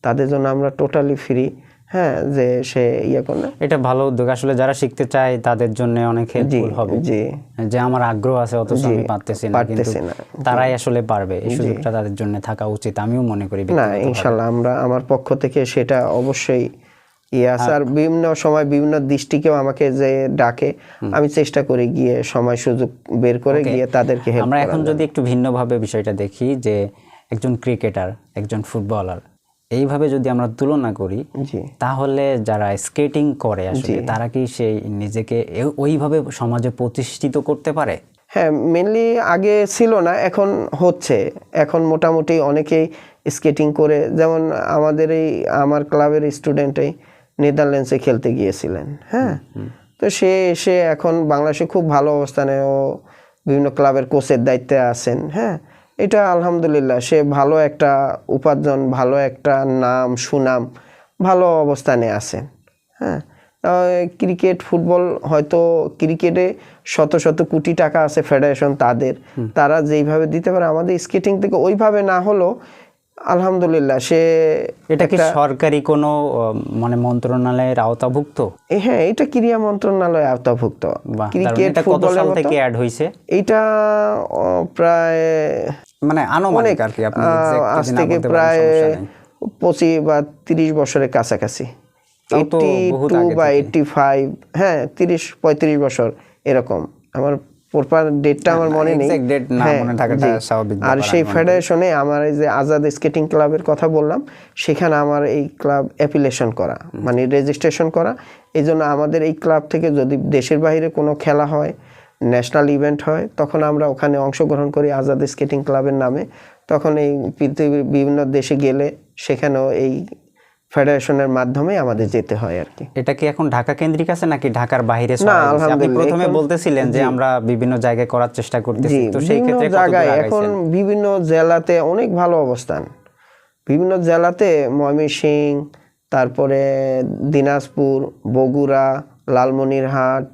তাদের জন্য আমরা টোটালি ফ্রি। হ্যাঁ, যে সে করলে এটা ভালো উদ্যোগ। আসলে যারা শিখতে চায় তাদের জন্য অনেক হেল্পফুল হবে। যে আমার আগ্রহ আছে অথচ আমি পারতেছি না, তারাই আসলে পারবে। এই সুযোগটা তাদের জন্য থাকা উচিত, আমিও মনে করি। না, ইনশাআল্লাহ আমরা আমার পক্ষ থেকে সেটা অবশ্যই আর বিভিন্ন সময় বিভিন্ন দৃষ্টিকেও আমাকে যে ডাকে, আমি চেষ্টা করি গিয়ে সময় সুযোগ বের করে গিয়ে তাদেরকে হেল্প করা। আমরা এখন যদি একটু ভিন্নভাবে বিষয়টা দেখি, যে একজন ক্রিকেটার, একজন ফুটবলার, এইভাবে যদি আমরা তুলনা করি, তাহলে যারা স্কেটিং করে আসলে তারা কি সেই নিজেকে ওইভাবে সমাজে প্রতিষ্ঠিত করতে পারে? হ্যাঁ, মেনলি আগে ছিল না, এখন হচ্ছে। এখন মোটামুটি অনেকেই স্কেটিং করে, যেমন আমাদের আমার ক্লাবের স্টুডেন্টই নেদারল্যান্ডসে খেলতে গিয়েছিলেন। হ্যাঁ, তো সে এসে এখন বাংলাদেশে খুব ভালো অবস্থানে, ও বিভিন্ন ক্লাবের কোচের দায়িত্বে আছেন। হ্যাঁ, এটা আলহামদুলিল্লাহ সে ভালো একটা উপার্জন, ভালো একটা নাম সুনাম, ভালো অবস্থানে আছেন। হ্যাঁ, ক্রিকেট ফুটবল, হয়তো ক্রিকেটে শত শত কোটি টাকা আছে ফেডারেশন, তারা যেইভাবে দিতে পারে, আমাদের স্কেটিং থেকে ওইভাবে না হলো আলহামদুলিল্লাহ। এটা কি সরকারি কোনো মানে মন্ত্রণালয়ের আওতাভুক্ত? হ্যাঁ, এটা ক্রীড়া মন্ত্রণালয়ের আওতাভুক্ত। ক্রিকেট কত সাল থেকে অ্যাড হইছে? এটা প্রায় মানে আনুমানিক আর কি, আপনি আজ থেকে প্রায় 25 বা 30 বছরের কাছাকাছি, 82 বা 85, হ্যাঁ 30-35 বছর এরকম। আমার প্রপার ডেটটা আমার মনে নেই। আর সেই ফেডারেশনে আমার এই যে আজাদ স্কেটিং ক্লাবের কথা বললাম, সেখানে আমার এই ক্লাব অ্যাপিলেশন করা, মানে রেজিস্ট্রেশন করা। এই জন্য আমাদের এই ক্লাব থেকে যদি দেশের বাইরে কোনো খেলা হয়, ন্যাশনাল ইভেন্ট হয়, তখন আমরা ওখানে অংশগ্রহণ করি আজাদ স্কেটিং ক্লাবের নামে। তখন এই পৃথিবীর বিভিন্ন দেশে গেলে সেখানেও এই ফেডারেশনের মাধ্যমে আমাদের যেতে হয় আর কি। এটা কি এখন ঢাকা কেন্দ্রিক আছে নাকি ঢাকার বাইরে? আপনি প্রথমে বলতেছিলেন যে আমরা বিভিন্ন জায়গায় করার চেষ্টা করতেছি, তো সেই ক্ষেত্রে জায়গায় এখন বিভিন্ন জেলাতে অনেক ভালো অবস্থান। বিভিন্ন জেলাতে ময়মনসিংহ, তারপরে দিনাজপুর, বগুড়া, লালমনিরহাট,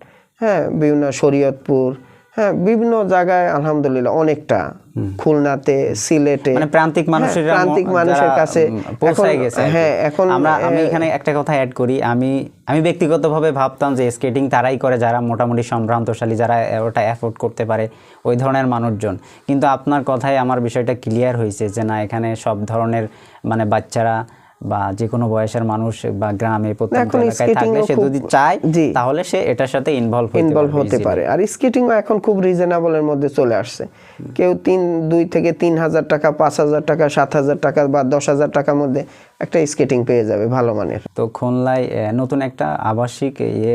হ্যাঁ বিভিন্ন শরীয়তপুর, হ্যাঁ বিভিন্ন জায়গায় আলহামদুলিল্লাহ অনেকটা, খুলনাতে, সিলেটে, মানে প্রান্তিক মানুষের কাছে পৌঁছে গেছে। হ্যাঁ, এখন আমি এখানে একটা কথা অ্যাড করি, আমি ব্যক্তিগতভাবে ভাবতাম যে স্কেটিং তারাই করে যারা মোটামুটি সম্ভ্রান্তশালী, যারা ওটা অ্যাফোর্ড করতে পারে, ওই ধরনের মানুষজন। কিন্তু আপনার কথায় আমার বিষয়টা ক্লিয়ার হয়েছে যে না, এখানে সব ধরনের মানে বাচ্চারা বা যে কোনো বয়সের মানুষ বা গ্রামে প্রত্যন্ত এলাকায় থাকলে সে যদি চায় তাহলে সে এটার সাথে ইনভলভ হতে পারে। আর স্কেটিংও এখন খুব রিজনেবলের মধ্যে চলে আসছে। কেউ 2 থেকে 3,000 টাকা, 5,000 টাকা, 7,000 টাকা বা 10,000 টাকার মধ্যে একটা স্কেটিং পেয়ে যাবে ভালো মানের। তো খুলনায় নতুন একটা আবাসিক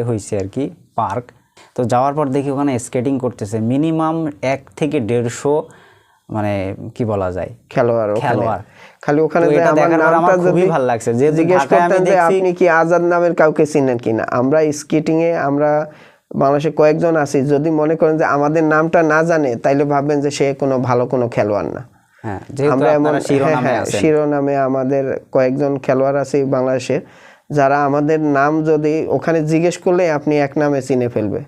হয়েছে আর কি, পার্ক। তো যাওয়ার পর দেখি ওখানে স্কেটিং করতেছে মিনিমাম 1 থেকে 150 মানে কি বলা যায় খেলোয়াড়। খালি ওখানে যে আমার নামটা খুবই ভালো লাগছে, যে জিজ্ঞেস করতেন যে আপনি কি আজাদ নামের কাউকে চিনেন কিনা। আমরা স্কেটিং এ আমরা বাংলাদেশে কয়েকজন আছি, যদি মনে করেন যে আমাদের নামটা না জানে তাইলে ভাববেন যে সে কোনো ভালো কোনো খেলোয়াড় না। আমরা এমন শিরোনামে আমাদের কয়েকজন খেলোয়াড় আছে বাংলাদেশের, যারা আমাদের নাম যদি ওখানে জিজ্ঞেস করলে আপনি এক নামে চিনে ফেলবে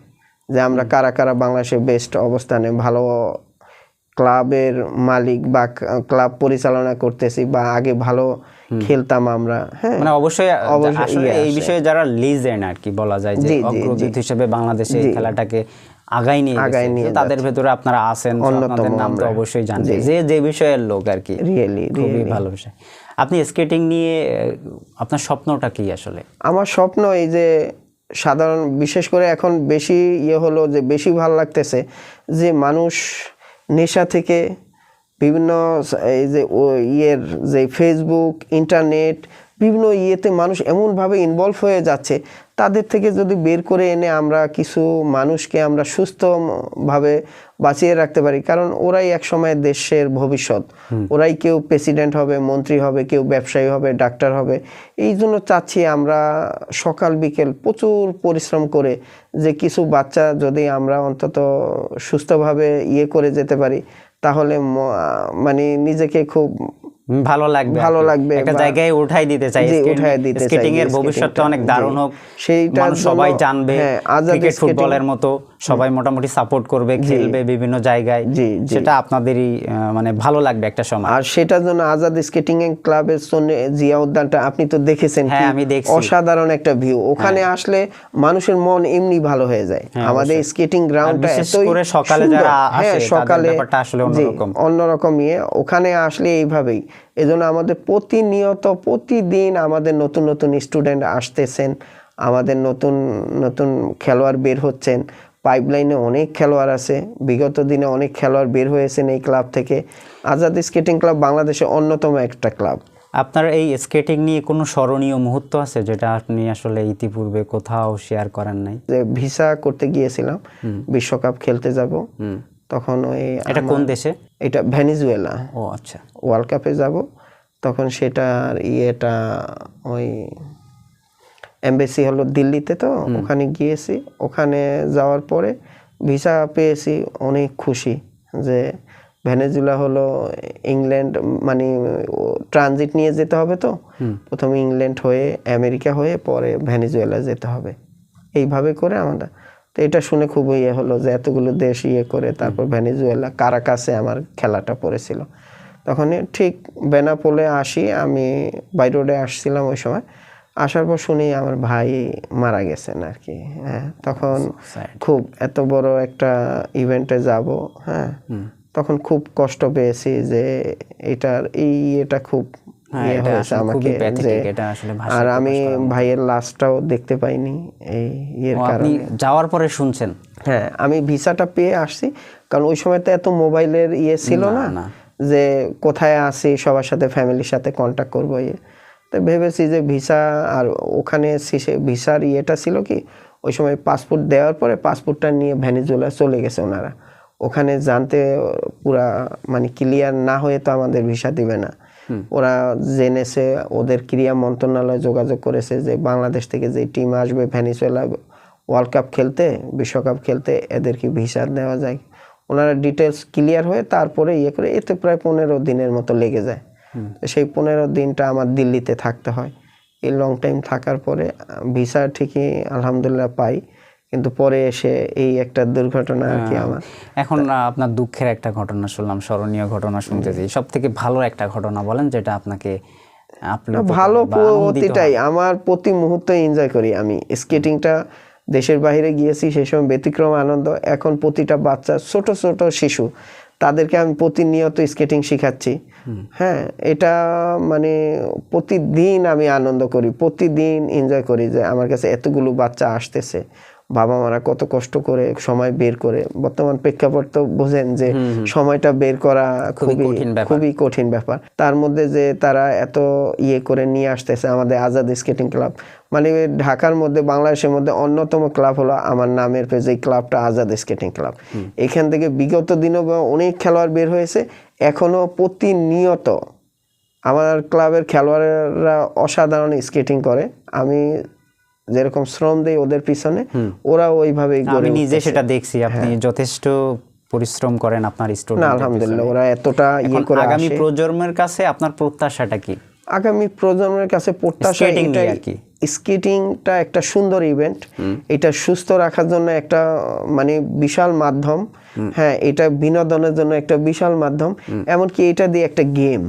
যে আমরা কারা কারা বাংলাদেশে বেস্ট অবস্থানে ভালো ক্লাবের মালিক বা ক্লাব পরিচালনা করতেছি বা আগে ভালো খেলতাম আমরা। হ্যাঁ, মানে অবশ্যই আসলে এই বিষয়ে যারা লিজেন্ড আর কি বলা যায়, যে অগ্রদূত হিসেবে বাংলাদেশে খেলাটাকে আগাই নিয়ে গেছে, তাদের ভেতরে আপনারা আছেন, আপনাদের নাম তো অবশ্যই জানবে, যে বিষয়ের লোক আর কি। রিয়েলি খুবই ভালো বিষয়। আপনি স্কেটিং নিয়ে আপনার স্বপ্নটা কি আসলে? আমার স্বপ্ন এই যে সাধারণ, বিশেষ করে এখন বেশি হলো যে বেশি ভালো লাগতেছে যে মানুষ নেশা থেকে বিভিন্ন এই যে যে ফেসবুক, ইন্টারনেট, বিভিন্ন মানুষ এমনভাবে ইনভলভ হয়ে যাচ্ছে, তাদের থেকে যদি বের করে এনে আমরা কিছু মানুষকে আমরা সুস্থভাবে বাঁচিয়ে রাখতে পারি, কারণ ওরাই একসময় দেশের ভবিষ্যৎ। ওরাই কেউ প্রেসিডেন্ট হবে, মন্ত্রী হবে, কেউ ব্যবসায়ী হবে, ডাক্তার হবে। এই জন্য চাচ্ছি আমরা সকাল বিকেল প্রচুর পরিশ্রম করে যে কিছু বাচ্চা যদি আমরা অন্তত সুস্থভাবে করে যেতে পারি, তাহলে মানে নিজেকে খুব ভালো লাগবে, একটা জায়গায় উঠাই দিতে চাই। স্কেটিং এর ভবিষ্যৎটা অনেক দারুণ হোক, সেইটা সবাই জানবে, ক্রিকেট ফুটবলের মতো সবাই মোটামুটি সাপোর্ট করবে, খেলবে বিভিন্ন জায়গায়, সেটা আপনাদেরই মানে ভালো লাগবে একটা সময়। আর সেটার জন্য আজাদ স্কেটিং ক্লাবের জিয়া উদ্যানটা আপনি তো দেখেছেন, আমি দেখছি, অসাধারণ একটা ভিউ। ওখানে আসলে মানুষের মন এমনি ভালো হয়ে যায়। আমাদের স্কেটিং গ্রাউন্ডটা এতই করে সকালে যারা আসে তাদের ব্যাপারটা আসলে অন্যরকম ওখানে আসলে এইভাবেই। এজন্য আমাদের প্রতিনিয়ত প্রতিদিন আমাদের নতুন নতুন স্টুডেন্ট আসতেছেন, আমাদের নতুন নতুন খেলোয়াড় বের হচ্ছেন। পাইপলাইনে অনেক খেলোয়াড় আছে, বিগত দিনে অনেক খেলোয়াড় বের হয়েছেন এই ক্লাব থেকে। আজাদ স্কেটিং ক্লাব বাংলাদেশের অন্যতম একটা ক্লাব। আপনার এই স্কেটিং নিয়ে কোনো স্মরণীয় মুহূর্ত আছে যেটা আপনি আসলে ইতিপূর্বে কোথাও শেয়ার করেন নাই? যে ভিসা করতে গিয়েছিলাম, বিশ্বকাপ খেলতে যাব, তখন এটা কোন দেশে? এটা ভেনেজুয়েলা। ও আচ্ছা, ওয়ার্ল্ড কাপে যাব, তখন সেটার ওই এমবেসি হলো দিল্লিতে, তো ওখানে গিয়েছি। ওখানে যাওয়ার পরে ভিসা পেয়েছি, অনেক খুশি যে ভেনেজুয়েলা হলো ইংল্যান্ড, মানে ট্রানজিট নিয়ে যেতে হবে, তো প্রথমে ইংল্যান্ড হয়ে আমেরিকা হয়ে পরে ভেনেজুয়েলা যেতে হবে, এইভাবে করে আমরা। তো এটা শুনে খুব হলো যে এতগুলো দেশ করে তারপর ভেনেজুয়েলা কারাকাসে আমার খেলাটা পড়েছিল। তখন ঠিক বেনাপোলে আসি, আমি বাই রোডে আসছিলাম ওই সময়। আসার পর শুনি আমার ভাই মারা গেছেন আর কি। হ্যাঁ, তখন খুব এত বড় একটা ইভেন্টে যাব, হ্যাঁ, তখন খুব কষ্ট পেয়েছি যে এটা খুব হয়েছে আমাকে, যে আর আমি ভাইয়ের লাশটাও দেখতে পাইনি এই কারণে। যাওয়ার পরে শুনছেন? হ্যাঁ, আমি ভিসাটা পেয়ে আসছি, কারণ ওই সময় তো এত মোবাইলের ছিল না যে কোথায় আসি, সবার সাথে ফ্যামিলির সাথে কন্ট্যাক্ট করবো। তো ভেবেছি যে ভিসা, আর ওখানে ভিসার ছিল কি ওই সময় পাসপোর্ট দেওয়ার পরে পাসপোর্টটা নিয়ে ভেনেজুয়েলা চলে গেছে ওনারা। ওখানে জানতে পুরা মানে ক্লিয়ার না হয়ে তো আমাদের ভিসা দিবে না। ওরা জেনেছে, ওদের ক্রীড়া মন্ত্রণালয় যোগাযোগ করেছে যে বাংলাদেশ থেকে যে টিম আসবে ভেনেজুয়েলা ওয়ার্ল্ড কাপ খেলতে, বিশ্বকাপ খেলতে, এদেরকে ভিসা দেওয়া যায়। ওনারা ডিটেলস ক্লিয়ার হয়ে তারপরে করে, এতে প্রায় 15 দিনের মতো লেগে যায়। সেই 15 দিনটা আমার দিল্লিতে থাকতে হয়। এই লং টাইম থাকার পরে ভিসা ঠিকই আলহামদুলিল্লাহ পাই, কিন্তু পরে এসে এই একটা দুর্ঘটনা আর কি আমার। এখন আপনার দুঃখের একটা ঘটনা শুনলাম, স্মরণীয় ঘটনা শুনতে চাই। সব থেকে ভালো একটা ঘটনা বলেন যেটা আপনাকে ভালো। প্রতিটাই আমার প্রতি মুহূর্তে এনজয় করি আমি। স্কেটিংটা দেশের বাইরে গিয়েছি সেই সময় ব্যতিক্রম আনন্দ। এখন প্রতিটা বাচ্চা, ছোট ছোট শিশু, তাদেরকে আমি প্রতিনিয়ত স্কেটিং শেখাচ্ছি। হ্যাঁ, এটা মানে প্রতিদিন আমি আনন্দ করি, প্রতিদিন এনজয় করি যে আমার কাছে এতগুলো বাচ্চা আসতেছে, বাবা মারা কত কষ্ট করে সময় বের করে। বর্তমান প্রেক্ষাপট তো বোঝেন যে সময়টা বের করা খুবই কঠিন ব্যাপার। তার মধ্যে যে তারা এত করে নিয়ে আসতেছে আমাদের আজাদ স্কেটিং ক্লাব, মানে ঢাকার মধ্যে বাংলাদেশের মধ্যে অন্যতম ক্লাব হলো আমার নামের পেজ, এই ক্লাবটা আজাদ স্কেটিং ক্লাব। এখান থেকে বিগত দিনও অনেক খেলোয়াড় বের হয়েছে, এখনো প্রতিনিয়ত আমার ক্লাবের খেলোয়াড়রা অসাধারণ স্কেটিং করে। আমি যেরকম শ্রম দেই ওদের পিছনে, ওরা ওইভাবেই আমি নিজে সেটা দেখছি। আপনি যথেষ্ট পরিশ্রম করেন আপনার স্টুডেন্ট। আলহামদুলিল্লাহ, ওরা এতটা করে। আগামী প্রজন্মের কাছে আপনার প্রত্যাশাটা কি? আগামী প্রজন্মের কাছে প্রত্যাশা এটাই, স্কেটিংটা একটা সুন্দর ইভেন্ট, এটা সুস্থ রাখার জন্য একটা মানে বিশাল মাধ্যম। হ্যাঁ, এটা বিনোদনের জন্য একটা বিশাল মাধ্যম, এমনকি এটা দিয়ে একটা গেম।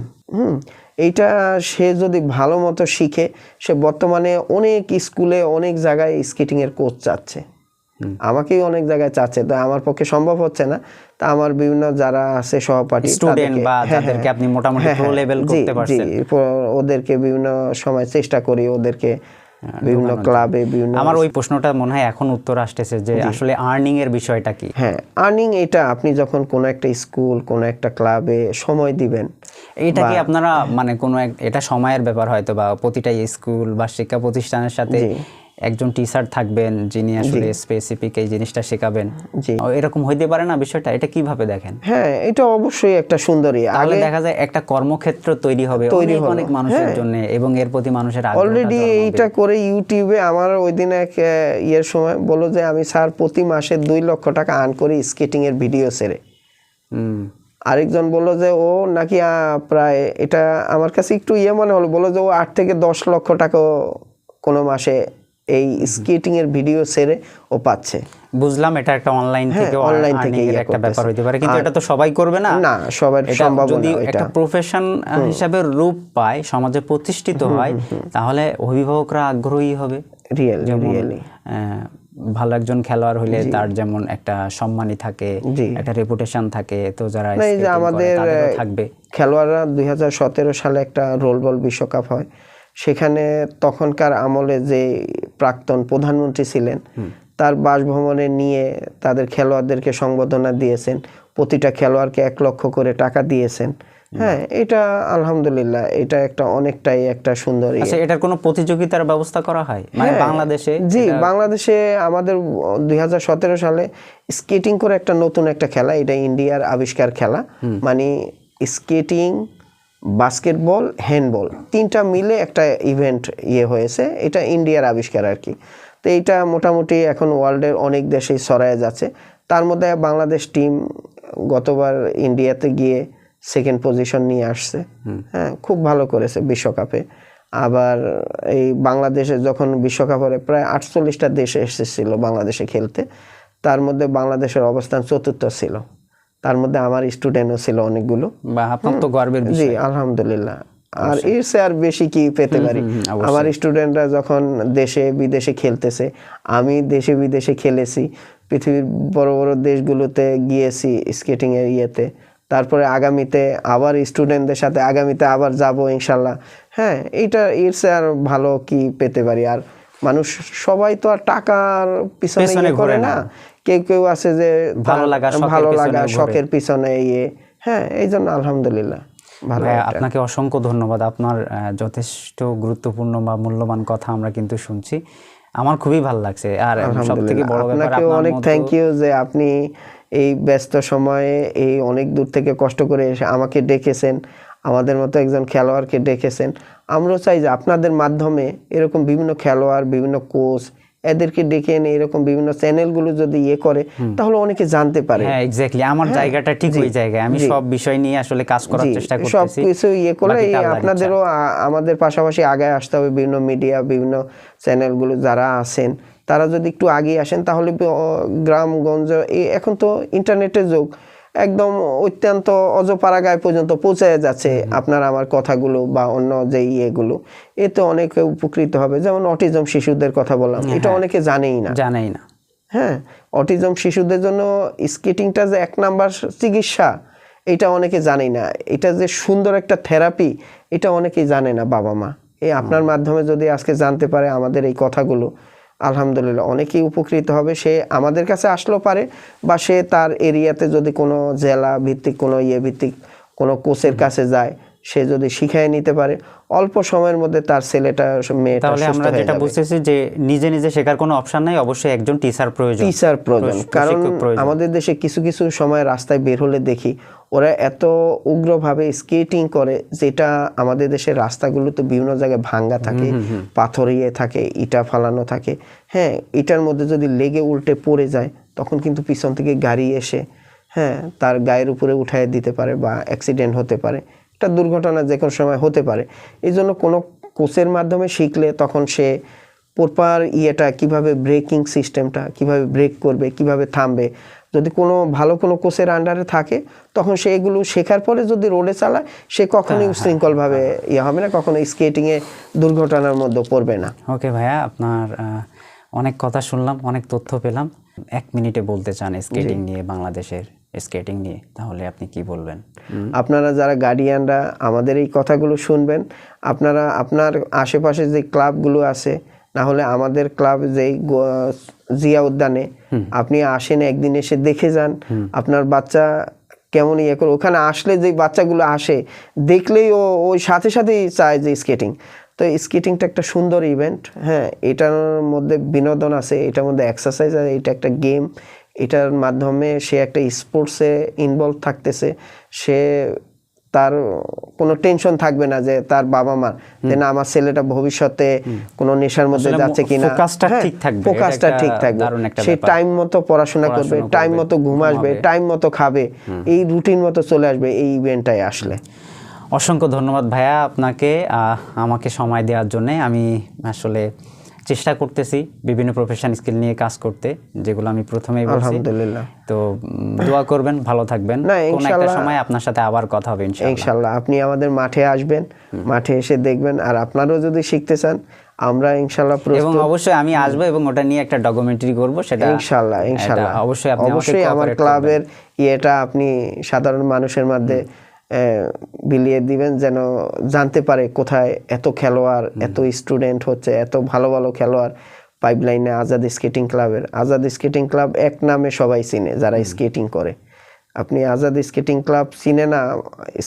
এইটা সে যদি ভালো মতো শিখে, সে বর্তমানে অনেক স্কুলে অনেক জায়গায় স্কেটিং এর কোচ চাচ্ছে, আমাকেই অনেক জায়গায় চাচ্ছে। তো আমার পক্ষে সম্ভব হচ্ছে না, তা আমার বিভিন্ন যারা আছে সহপাঠী স্টুডেন্ট বা যাদেরকে আপনি মোটামুটি প্রো লেভেল করতে পারছেন, ওদেরকে বিভিন্ন সময় চেষ্টা করি, ওদেরকে বিভিন্ন ক্লাবে বিভিন্ন। আমার ওই প্রশ্নটা মনে হয় এখন উত্তর আসতেছে যে আসলে আর্নিং এর বিষয়টা কি? হ্যাঁ, আর্নিং এটা আপনি যখন কোনো একটা স্কুল, কোনো একটা ক্লাবে সময় দিবেন, এটা কি আপনারা মানে কোনো এটা সময়ের ব্যাপার হয়তো, বা প্রতিটা স্কুল বা শিক্ষা প্রতিষ্ঠানের সাথে একজন টিচার থাকবেন যিনি আসলে স্পেসিফিক এই জিনিসটা শেখাবেন, এরকম হইতে পারে না বিষয়টা? এটা কিভাবে দেখেন? হ্যাঁ, এটা অবশ্যই একটা সুন্দরই, আগে দেখা যায় একটা কর্মক্ষেত্র তৈরি হবে অনেক মানুষের জন্য, এবং এর প্রতি মানুষের অলরেডি এইটা করে ইউটিউবে আমার ওই দিন এক সময় বললো যে আমি স্যার প্রতি মাসে 2 লক্ষ টাকা আর্ন করি স্কেটিং এর ভিডিও ছেড়ে। আরেকজন বললো যে ও নাকি প্রায়, এটা আমার কাছে একটু মনে হলো, বললো যে ও 8 থেকে 10 লক্ষ টাকা কোনো মাসে এই স্কেটিং এর ভিডিও ছেড়ে ও পাচ্ছে। বুঝলাম, এটা একটা অনলাইন থেকে একটা ব্যাপার হইতে পারে, কিন্তু এটা তো সবাই করবে না। না, সবার সম্ভব না। যদি একটা প্রফেশন হিসাবে রূপ পায়, সমাজে প্রতিষ্ঠিত হয়, তাহলে অভিভাবকরা আগ্রহী হবে। রিয়েলি ভালো একজন খেলোয়াড় হলে তার যেমন একটা সম্মানী থাকে, একটা রেপুটেশন থাকে, তো যারা আমাদের থাকবে। খেলোয়াড়রা 2017 সালে একটা রোল বল বিশ্বকাপ হয়, সেখানে তখনকার আমলে যে প্রাক্তন প্রধানমন্ত্রী ছিলেন, তার বাসভবনে নিয়ে তাদের খেলোয়াড়দেরকে সংবর্ধনা দিয়েছেন, প্রতিটা খেলোয়াড়কে 1 লক্ষ করে টাকা দিয়েছেন। হ্যাঁ, এটা আলহামদুলিল্লাহ, এটা একটা অনেকটাই একটা সুন্দর। আচ্ছা, এটার কোনো প্রতিযোগিতার ব্যবস্থা করা হয় মানে বাংলাদেশে? জি, বাংলাদেশে আমাদের 2017 সালে স্কেটিং করে একটা নতুন একটা খেলা, এটা ইন্ডিয়ার আবিষ্কার খেলা, মানে স্কেটিং, বাস্কেটবল, হ্যান্ডবল 3টা মিলে একটা ইভেন্ট হয়েছে, এটা ইন্ডিয়ার আবিষ্কার আর কি। তো এইটা মোটামুটি এখন ওয়ার্ল্ডের অনেক দেশেই ছড়ায় যাচ্ছে। তার মধ্যে বাংলাদেশ টিম গতবার ইন্ডিয়াতে গিয়ে 2nd পজিশন নিয়ে আসছে। হ্যাঁ, খুব ভালো করেছে বিশ্বকাপে। আবার এই বাংলাদেশে যখন বিশ্বকাপ হলে প্রায় 48টা দেশে এসেছিল বাংলাদেশে খেলতে, তার মধ্যে বাংলাদেশের অবস্থান 4র্থ ছিল, তার মধ্যে আমার স্টুডেন্টও ছিল অনেকগুলো। আপনার তো গর্বের বিষয়। জি, আলহামদুলিল্লাহ। আর এর চেয়ে আর বেশি কি পেতে পারি? আমার স্টুডেন্টরা যখন দেশে বিদেশে খেলতেছে, আমি দেশে বিদেশে খেলেছি, পৃথিবীর বড় বড় দেশগুলোতে গিয়েছি স্কেটিং এর তারপরে আগামীতে আবার স্টুডেন্টদের সাথে আগামীতে আবার যাব ইনশাল্লাহ। হ্যাঁ, এইটা এর চেয়ে আর ভালো কি পেতে পারি? আর মানুষ সবাই তো আর টাকার পিছনে করে না, কেউ আছে যে ভালো লাগা শখের পিছনে হ্যাঁ, এই জন্য আলহামদুলিল্লাহ ভালো। আপনাকে অসংখ্য ধন্যবাদ, আপনার যথেষ্ট গুরুত্বপূর্ণ বা মূল্যবান কথা আমরা কিন্তু শুনছি, আমার খুবই ভালো লাগছে। আর সবথেকে বড় ব্যাপার, আপনাকে অনেক থ্যাংক ইউ যে আপনি এই ব্যস্ত সময়ে এই অনেক দূর থেকে কষ্ট করে এসে আমাকে ডেকেছেন, আমাদের মতো একজন খেলোয়াড়কে ডেকেছেন। আমরাও চাই যে আপনাদের মাধ্যমে এরকম বিভিন্ন খেলোয়াড়, বিভিন্ন কোচ এদেরকে ডেকে এনে এরকম বিভিন্ন চ্যানেলগুলো যদি করে, তাহলে অনেকে জানতে পারে। হ্যাঁ, এক্স্যাক্টলি, আমার জায়গাটা ঠিক ওই জায়গায়, আমি সব বিষয় নিয়ে আসলে কাজ করার চেষ্টা করতেছি। সব কিছু করলে আপনাদেরও আমাদের পাশাপাশি আগায় আসতে হবে। বিভিন্ন মিডিয়া, বিভিন্ন চ্যানেলগুলো যারা আছেন, তারা যদি একটু আগে আসেন, তাহলে গ্রামগঞ্জ, এখন তো ইন্টারনেটের যুগ, একদম অত্যন্ত অজপাড়াগায় পর্যন্ত পৌঁছে যাচ্ছে আপনার আমার কথাগুলো বা অন্য যে ইয়েগুলো, এতে অনেকে উপকৃত হবে। যেমন অটিজম শিশুদের কথা বললাম, এটা অনেকে জানেই না। হ্যাঁ, অটিজম শিশুদের জন্য স্কেটিংটা যে 1 নাম্বার চিকিৎসা, এটা অনেকে জানে না, এটা যে সুন্দর একটা থেরাপি এটা অনেকেই জানে না বাবা মা। এই আপনার মাধ্যমে যদি আজকে জানতে পারে আমাদের এই কথাগুলো, আলহামদুলিল্লাহ অনেকেই উপকৃত হবে। সে আমাদের কাছে আসলেও পারে, বা সে তার এরিয়াতে যদি কোনো জেলা ভিত্তিক কোনো ভিত্তিক কোনো কোচের কাছে যায়, সে যদি শিখিয়ে নিতে পারে অল্প সময়ের মধ্যে তার ছেলেটা মেয়েটা তাহলে আমরা যেটা বুঝতেছি যে নিজে নিজে শেখার কোনো অপশন নাই, অবশ্যই একজন টিচার প্রয়োজন। কারণ আমাদের দেশে কিছু কিছু সময় রাস্তায় বের হলে দেখি ওরা এত উগ্রভাবে স্কেটিং করে, যেটা আমাদের দেশের রাস্তাগুলোতে বিভিন্ন জায়গায় ভাঙ্গা থাকে, পাথরিয়ে থাকে, ইটা ফালানো থাকে। হ্যাঁ, এটার মধ্যে যদি লেগে উল্টে পড়ে যায় তখন কিন্তু পিছন থেকে গাড়ি এসে তার গায়ের উপরে উঠায় দিতে পারে বা অ্যাক্সিডেন্ট হতে পারে, একটা দুর্ঘটনা যে কোনো সময় হতে পারে। এই জন্য কোনো কোচের মাধ্যমে শিখলে তখন সে প্রপার কিভাবে ব্রেকিং সিস্টেমটা, কিভাবে ব্রেক করবে, কিভাবে থামবে, যদি কোনো ভালো কোনো কোচের আন্ডারে থাকে তখন সে এগুলো শেখার পরে যদি রোডে চালায় সে কখনোই উশৃঙ্খলভাবে হবে না, কখনো স্কেটিংয়ে দুর্ঘটনার মধ্যে পড়বে না। ওকে ভাইয়া, আপনার অনেক কথা শুনলাম, অনেক তথ্য পেলাম। 1 মিনিটে বলতে চান স্কেটিং নিয়ে, বাংলাদেশের স্কেটিং নিয়ে, তাহলে আপনি কি বলবেন? আপনারা যারা গার্ডিয়ানরা আমাদের এই কথাগুলো শুনবেন, আপনারা আপনার আশেপাশে যে ক্লাবগুলো আছে, না হলে আমাদের ক্লাব যেই জিয়া উদ্যানে আপনি আসেন, একদিন এসে দেখে যান আপনার বাচ্চা কেমন করে। ওখানে আসলে যে বাচ্চাগুলো আসে দেখলেই ওই সাথে সাথেই চায় যে স্কেটিং। তো স্কেটিংটা একটা সুন্দর ইভেন্ট। হ্যাঁ, এটার মধ্যে বিনোদন আছে, এটার মধ্যে এক্সারসাইজ আছে, এটা একটা গেম, এটার মাধ্যমে সে একটা স্পোর্টসে ইনভলভ থাকতেছে। সে তার কোনো টেনশন থাকবে না যে তার বাবা মা যে না আমার ছেলেটা ভবিষ্যতে কোনো নেশার মধ্যে যাচ্ছে কিনা, ফোকাসটা ঠিক থাকবে, সে টাইম মতো পড়াশোনা করবে, টাইম মতো ঘুম আসবে, টাইম মতো খাবে, এই রুটিন মতো চলে আসবে এই ইভেন্টটায় আসলে। অসংখ্য ধন্যবাদ ভাইয়া আপনাকে, আমাকে সময় দেওয়ার জন্যে। আমি আসলে চেষ্টা করতেছি বিভিন্ন প্রফেশন স্কিল নিয়ে কাজ করতে, যেগুলো আমি প্রথমেই বলছি। আলহামদুলিল্লাহ। তো দোয়া করবেন, ভালো থাকবেন। কোন একটা সময় আপনার সাথে আবার কথা হবে ইনশাআল্লাহ। আপনি আমাদের মাঠে আসবেন, মাঠে এসে দেখবেন, আর আপনারাও যদি শিখতে চান আমরা ইনশাআল্লাহ প্রস্তুত। এবং অবশ্যই আমি আসবো এবং ওটা নিয়ে একটা ডকুমেন্টারি করব, সেটা ইনশাআল্লাহ। অবশ্যই আমার ক্লাবের আপনি সাধারণ মানুষের মধ্যে বিলিয়ে দিবেন, যেন জানতে পারে কোথায় এত খেলোয়াড়, এত স্টুডেন্ট হচ্ছে, এত ভালো ভালো খেলোয়াড় পাইপলাইনে। আজাদ স্কেটিং ক্লাবের, আজাদ স্কেটিং ক্লাব এক নামে সবাই চিনে যারা স্কেটিং করে। আপনি আজাদ স্কেটিং ক্লাব চিনে না,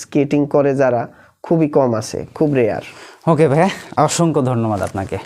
স্কেটিং করে যারা খুবই কম আছে, খুব রেয়ার। ওকে ভাই, অসংখ্য ধন্যবাদ আপনাকে।